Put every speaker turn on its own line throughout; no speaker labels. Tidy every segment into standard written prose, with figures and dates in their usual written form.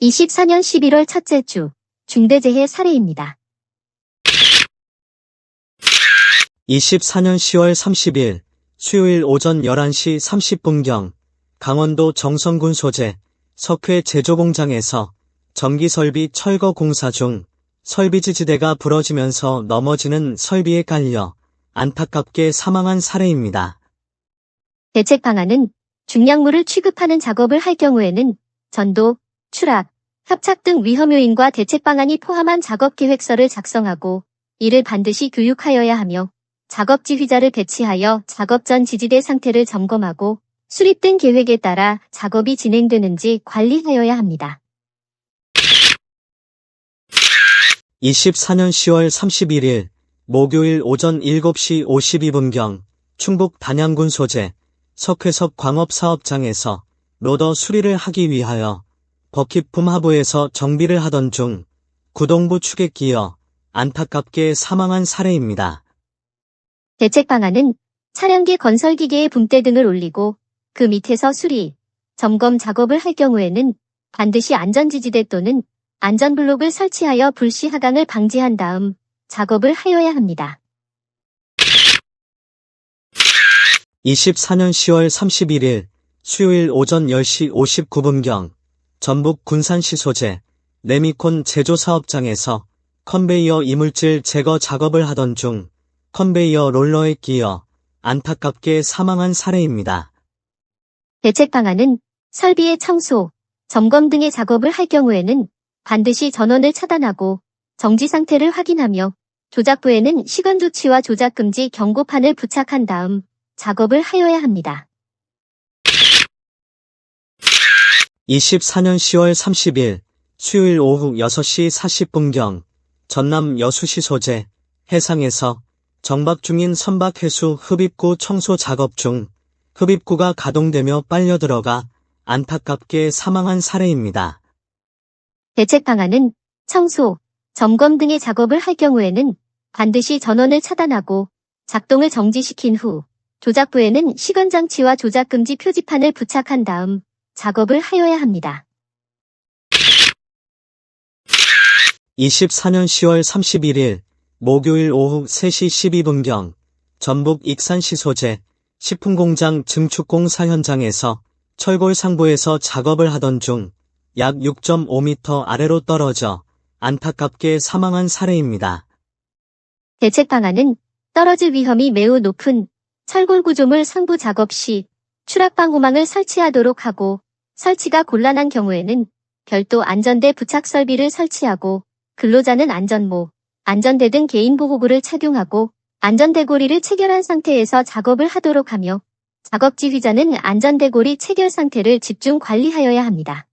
24년 11월 첫째 주 중대재해 사례입니다.
24년 10월 30일 수요일 오전 11시 30분경 강원도 정선군 소재 석회 제조공장에서 전기설비 철거 공사 중 설비지지대가 부러지면서 넘어지는 설비에 깔려 안타깝게 사망한 사례입니다.
대책 방안은 중량물을 취급하는 작업을 할 경우에는 전도, 추락, 협착 등 위험 요인과 대책 방안이 포함한 작업 계획서를 작성하고 이를 반드시 교육하여야 하며 작업 지휘자를 배치하여 작업 전 지지대 상태를 점검하고 수립된 계획에 따라 작업이 진행되는지 관리하여야 합니다.
24년 10월 31일 목요일 오전 7시 52분경 충북 단양군 소재 석회석 광업사업장에서 로더 수리를 하기 위하여 버킷품 하부에서 정비를 하던 중 구동부 축에 끼어 안타깝게 사망한 사례입니다.
대책 방안은 차량계 건설기계의 붐대 등을 올리고 그 밑에서 수리, 점검 작업을 할 경우에는 반드시 안전지지대 또는 안전블록을 설치하여 불시 하강을 방지한 다음 작업을 하여야 합니다.
24년 10월 31일 수요일 오전 10시 59분경 전북 군산시 소재 레미콘 제조사업장에서 컨베이어 이물질 제거 작업을 하던 중 컨베이어 롤러에 끼어 안타깝게 사망한 사례입니다.
대책 방안은 설비의 청소, 점검 등의 작업을 할 경우에는 반드시 전원을 차단하고 정지 상태를 확인하며 조작부에는 시간 조치와 조작 금지 경고판을 부착한 다음 작업을 하여야 합니다.
24년 10월 30일 수요일 오후 6시 40분경 전남 여수시 소재 해상에서 정박 중인 선박해수 흡입구 청소 작업 중 흡입구가 가동되며 빨려 들어가 안타깝게 사망한 사례입니다.
대책 방안은 청소, 점검 등의 작업을 할 경우에는 반드시 전원을 차단하고 작동을 정지시킨 후 조작부에는 시건장치와 조작금지 표지판을 부착한 다음 작업을 하여야 합니다.
24년 10월 31일 목요일 오후 3시 12분경 전북 익산시 소재 식품공장 증축공사 현장에서 철골 상부에서 작업을 하던 중 약 6.5m 아래로 떨어져 안타깝게 사망한 사례입니다.
대책 방안은 떨어질 위험이 매우 높은 철골 구조물 상부 작업 시 추락 방호망을 설치하도록 하고 설치가 곤란한 경우에는 별도 안전대 부착 설비를 설치하고 근로자는 안전모, 안전대 등 개인보호구를 착용하고 안전대고리를 체결한 상태에서 작업을 하도록 하며 작업 지휘자는 안전대고리 체결 상태를 집중 관리하여야 합니다.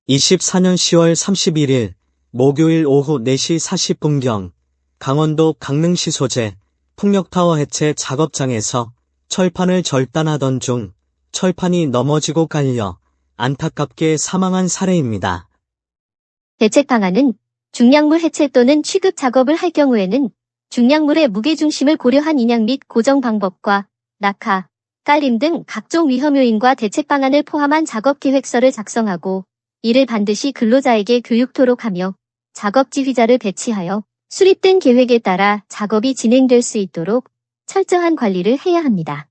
24년 10월 31일 목요일 오후 4시 40분경 강원도 강릉시 소재 풍력타워 해체 작업장에서 철판을 절단하던 중 철판이 넘어지고 깔려 안타깝게 사망한 사례입니다.
대책 방안은 중량물 해체 또는 취급 작업을 할 경우에는 중량물의 무게중심을 고려한 인양 및 고정 방법과 낙하, 깔림 등 각종 위험 요인과 대책 방안을 포함한 작업 계획서를 작성하고 이를 반드시 근로자에게 교육토록 하며 작업 지휘자를 배치하여 수립된 계획에 따라 작업이 진행될 수 있도록 철저한 관리를 해야 합니다.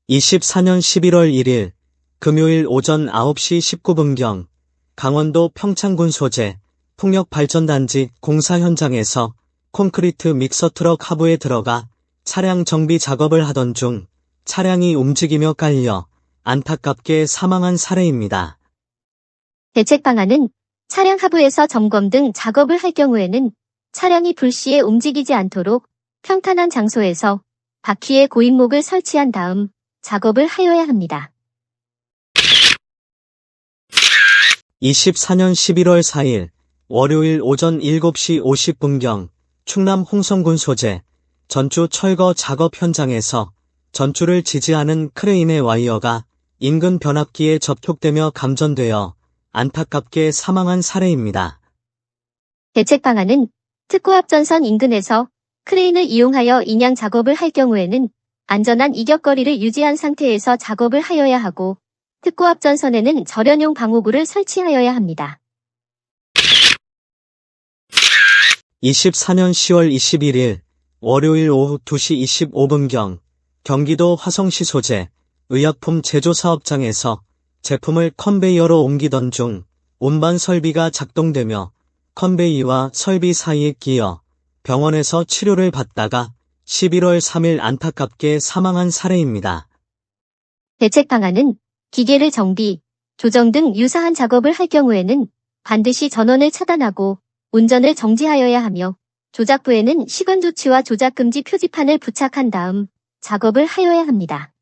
24년 11월 1일 금요일 오전 9시 19분경 강원도 평창군 소재 풍력발전단지 공사 현장에서 콘크리트 믹서트럭 하부에 들어가 차량 정비 작업을 하던 중 차량이 움직이며 깔려 안타깝게 사망한 사례입니다.
대책 방안은 차량 하부에서 점검 등 작업을 할 경우에는 차량이 불시에 움직이지 않도록 평탄한 장소에서 바퀴에 고인목을 설치한 다음 작업을 하여야 합니다.
24년 11월 4일 월요일 오전 7시 50분경 충남 홍성군 소재 전주 철거 작업 현장에서 전주를 지지하는 크레인의 와이어가 인근 변압기에 접촉되며 감전되어 안타깝게 사망한 사례입니다.
대책 방안은 특고압전선 인근에서 크레인을 이용하여 인양 작업을 할 경우에는 안전한 이격거리를 유지한 상태에서 작업을 하여야 하고 특고 앞전선에는 절연용 방호구를 설치하여야 합니다.
24년 10월 21일 월요일 오후 2시 25분경 경기도 화성시 소재 의약품 제조 사업장에서 제품을 컨베이어로 옮기던 중 운반 설비가 작동되며 컨베이와 설비 사이에 끼어 병원에서 치료를 받다가 11월 3일 안타깝게 사망한 사례입니다.
대책 방안은 기계를 정비, 조정 등 유사한 작업을 할 경우에는 반드시 전원을 차단하고 운전을 정지하여야 하며 조작부에는 시간 조치와 조작 금지 표지판을 부착한 다음 작업을 하여야 합니다.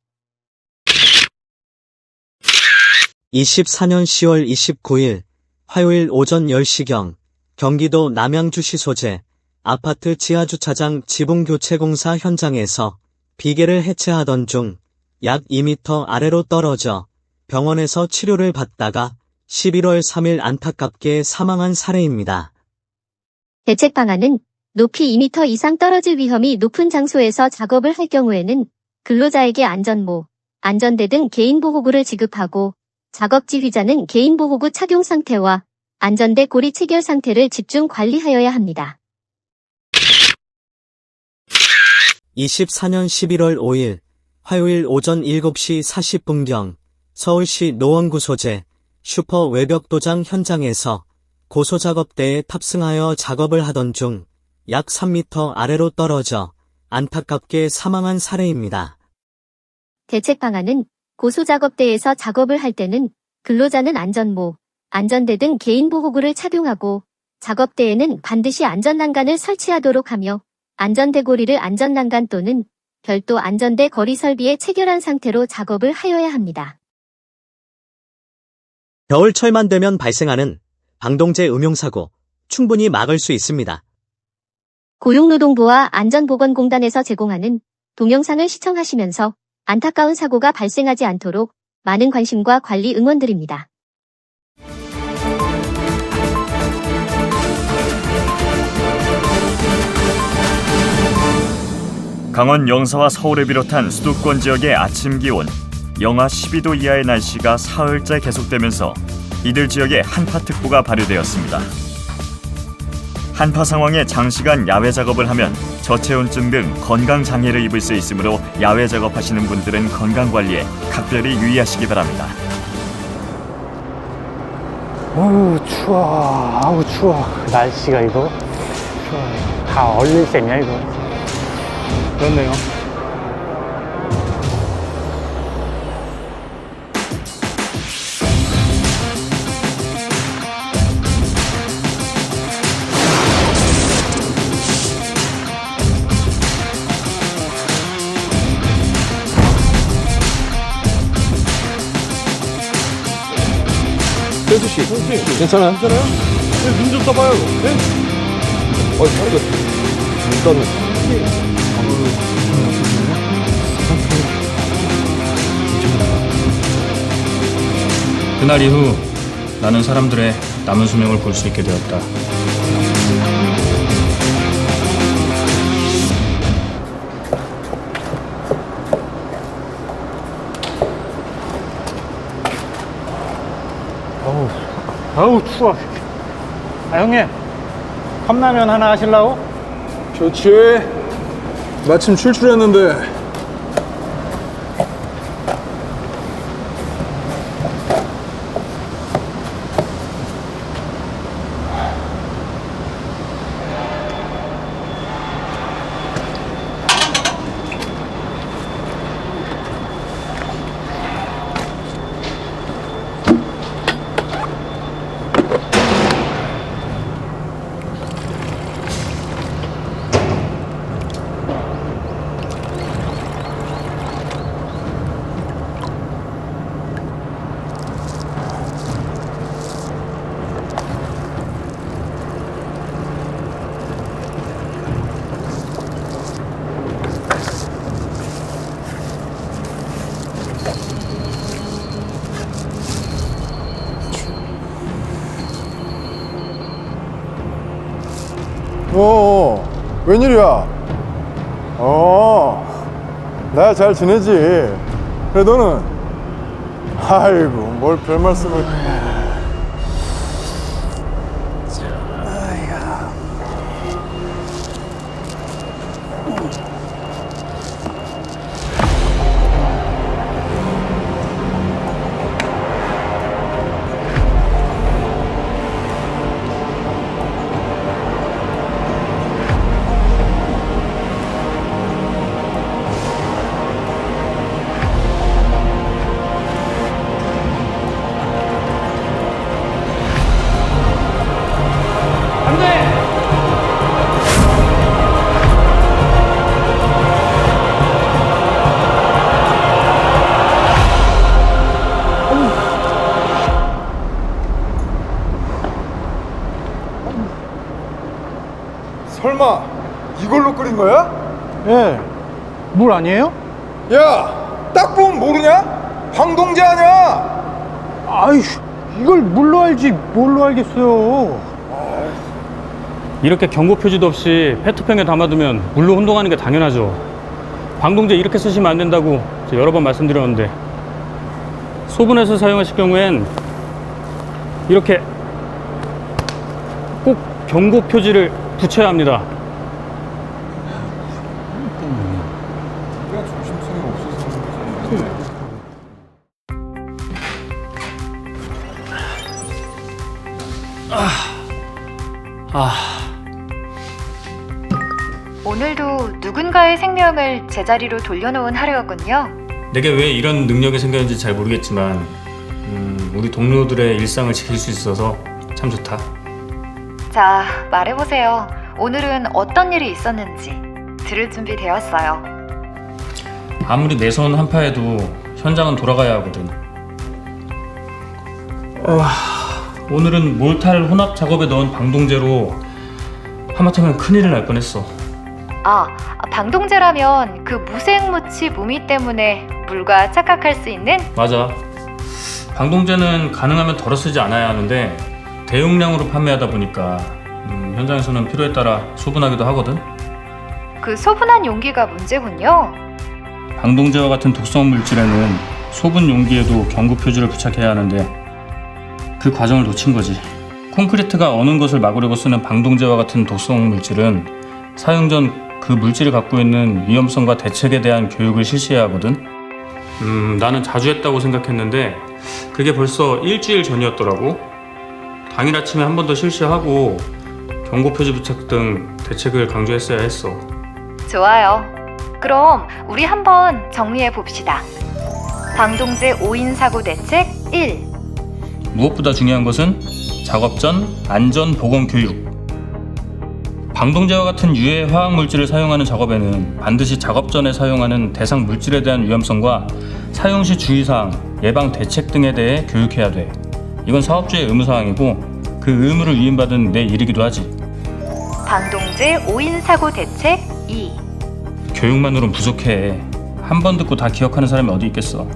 24년 10월 29일 화요일 오전 10시경 경기도 남양주시 소재 아파트 지하주차장 지붕교체공사 현장에서 비계를 해체하던 중 약 2m 아래로 떨어져 병원에서 치료를 받다가 11월 3일 안타깝게 사망한 사례입니다.
대책 방안은 높이 2m 이상 떨어질 위험이 높은 장소에서 작업을 할 경우에는 근로자에게 안전모, 안전대 등 개인보호구를 지급하고 작업 지휘자는 개인보호구 착용 상태와 안전대 고리 체결 상태를 집중 관리하여야 합니다.
24년 11월 5일 화요일 오전 7시 40분경 서울시 노원구 소재 슈퍼 외벽 도장 현장에서 고소작업대에 탑승하여 작업을 하던 중 약 3m 아래로 떨어져 안타깝게 사망한 사례입니다.
대책 방안은 고소작업대에서 작업을 할 때는 근로자는 안전모, 안전대 등 개인보호구를 착용하고 작업대에는 반드시 안전난간을 설치하도록 하며 안전대 고리를 안전난간 또는 별도 안전대 거리 설비에 체결한 상태로 작업을 하여야 합니다.
겨울철만 되면 발생하는 방동제 음용사고 충분히 막을 수 있습니다.
고용노동부와 안전보건공단에서 제공하는 동영상을 시청하시면서 안타까운 사고가 발생하지 않도록 많은 관심과 관리 응원드립니다.
강원 영서와 서울을 비롯한 수도권 지역의 아침 기온 영하 12도 이하의 날씨가 사흘째 계속되면서 이들 지역에 한파특보가 발효되었습니다. 한파 상황에 장시간 야외 작업을 하면 저체온증 등 건강장애를 입을 수 있으므로 야외 작업하시는 분들은 건강관리에 각별히 유의하시기 바랍니다.
어우 추워. 아우 추워. 날씨가 이거 추워. 다 얼릴 셈이야 이거. 그렇네요.
혜수 씨, 괜찮아요? 괜찮아요? 눈 좀 떠봐요. 네? 다리가 눈 떠는.
그날 이후 나는 사람들의 남은 수명을 볼 수 있게 되었다.
아우 추워. 아 형님 컵라면 하나 하실라고?
좋지. 마침 출출했는데. 웬일이야? 나야 잘 지내지. 그래 너는? 아이고 뭘 별 말씀을. 설마 이걸로 끓인 거야?
예. 물 아니에요?
야, 딱 보면 모르냐? 방동제 아냐?
아이씨, 이걸 물로 알지 뭘로 알겠어요. 이렇게 경고 표지도 없이 페트병에 담아두면 물로 혼동하는 게 당연하죠. 방동제 이렇게 쓰시면 안 된다고 제가 여러 번 말씀드렸는데, 소분해서 사용하실 경우엔 이렇게 꼭 경고 표지를 붙여야 합니다.
네가 조심성이 없어서.
오늘도 누군가의 생명을 제자리로 돌려놓은 하루였군요.
내게 왜 이런 능력이 생겼는지 잘 모르겠지만 우리 동료들의 일상을 지킬 수 있어서 참 좋다.
자, 말해보세요. 오늘은 어떤 일이 있었는지 들을 준비 되었어요.
아무리 내 손 한파해도 현장은 돌아가야 하거든. 오늘은 몰탈 혼합 작업에 넣은 방동제로 하마터면 큰일을 날 뻔했어.
방동제라면 그 무색무치 무미 때문에 물과 착각할 수 있는?
맞아. 방동제는 가능하면 덜어 쓰지 않아야 하는데 대용량으로 판매하다 보니까 현장에서는 필요에 따라 소분하기도 하거든.
그 소분한 용기가 문제군요.
방동제와 같은 독성 물질에는 소분 용기에도 경고 표지를 부착해야 하는데 그 과정을 놓친 거지. 콘크리트가 어는 것을 막으려고 쓰는 방동제와 같은 독성 물질은 사용 전 그 물질이 갖고 있는 위험성과 대책에 대한 교육을 실시해야 하거든. 나는 자주 했다고 생각했는데 그게 벌써 일주일 전이었더라고. 당일 아침에 한 번 더 실시하고 경고 표지 부착 등 대책을 강조했어야 했어.
좋아요. 그럼 우리 한번 정리해 봅시다. 방동제 5인 사고 대책 1.
무엇보다 중요한 것은 작업 전 안전 보건 교육. 방동제와 같은 유해 화학 물질을 사용하는 작업에는 반드시 작업 전에 사용하는 대상 물질에 대한 위험성과 사용 시 주의사항, 예방 대책 등에 대해 교육해야 돼. 이건 사업주의 의무사항이고 그 의무를 위임받은 내 일이기도 하지.
방동제 5인 사고 대책 2.
교육만으로는 부족해. 한 번 듣고 다 기억하는 사람이 어디 있겠어.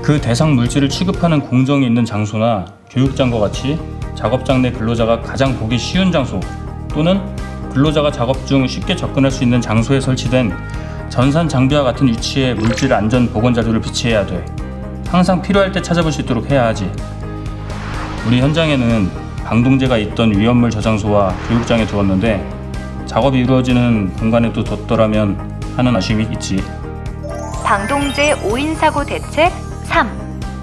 그 대상 물질을 취급하는 공정이 있는 장소나 교육장과 같이 작업장 내 근로자가 가장 보기 쉬운 장소 또는 근로자가 작업 중 쉽게 접근할 수 있는 장소에 설치된 전산 장비와 같은 위치에 물질 안전 보건 자료를 비치해야 돼. 항상 필요할 때 찾아볼 수 있도록 해야 하지. 우리 현장에는 방동제가 있던 위험물 저장소와 교육장에 두었는데 작업이 이루어지는 공간에도 뒀더라면 하는 아쉬움이 있지.
방동제 5인 사고 대책 3.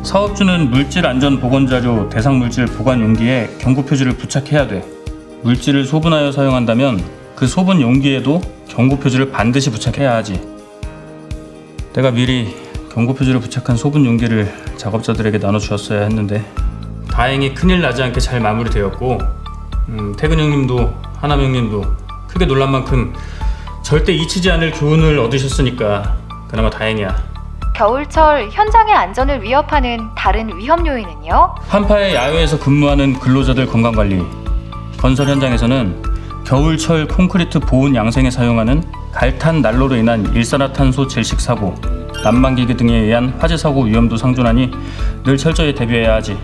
사업주는 물질 안전 보건 자료 대상 물질 보관 용기에 경고 표지를 부착해야 돼. 물질을 소분하여 사용한다면 그 소분 용기에도 경고 표지를 반드시 부착해야 하지. 내가 미리 경고 표지를 부착한 소분 용기를 작업자들에게 나눠주었어야 했는데 다행히 큰일 나지 않게 잘 마무리되었고 태근 형님도 하남 형님도 크게 놀란 만큼 절대 잊히지 않을 교훈을 얻으셨으니까 그나마 다행이야.
겨울철 현장의 안전을 위협하는 다른 위험 요인은요?
한파에 야외에서 근무하는 근로자들 건강관리. 건설 현장에서는 겨울철 콘크리트 보온 양생에 사용하는 갈탄 난로로 인한 일산화탄소 질식 사고, 난방기계 등에 의한 화재 사고 위험도 상존하니 늘 철저히 대비해야 하지.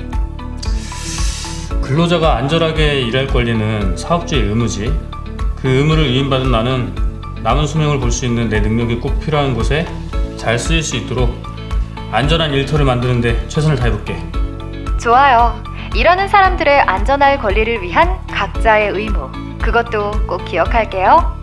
근로자가 안전하게 일할 권리는 사업주의 의무지. 그 의무를 위임받은 나는 남은 수명을 볼 수 있는 내 능력이 꼭 필요한 곳에 잘 쓰일 수 있도록 안전한 일터를 만드는데 최선을 다해볼게.
좋아요. 일하는 사람들의 안전할 권리를 위한 각자의 의무. 그것도 꼭 기억할게요.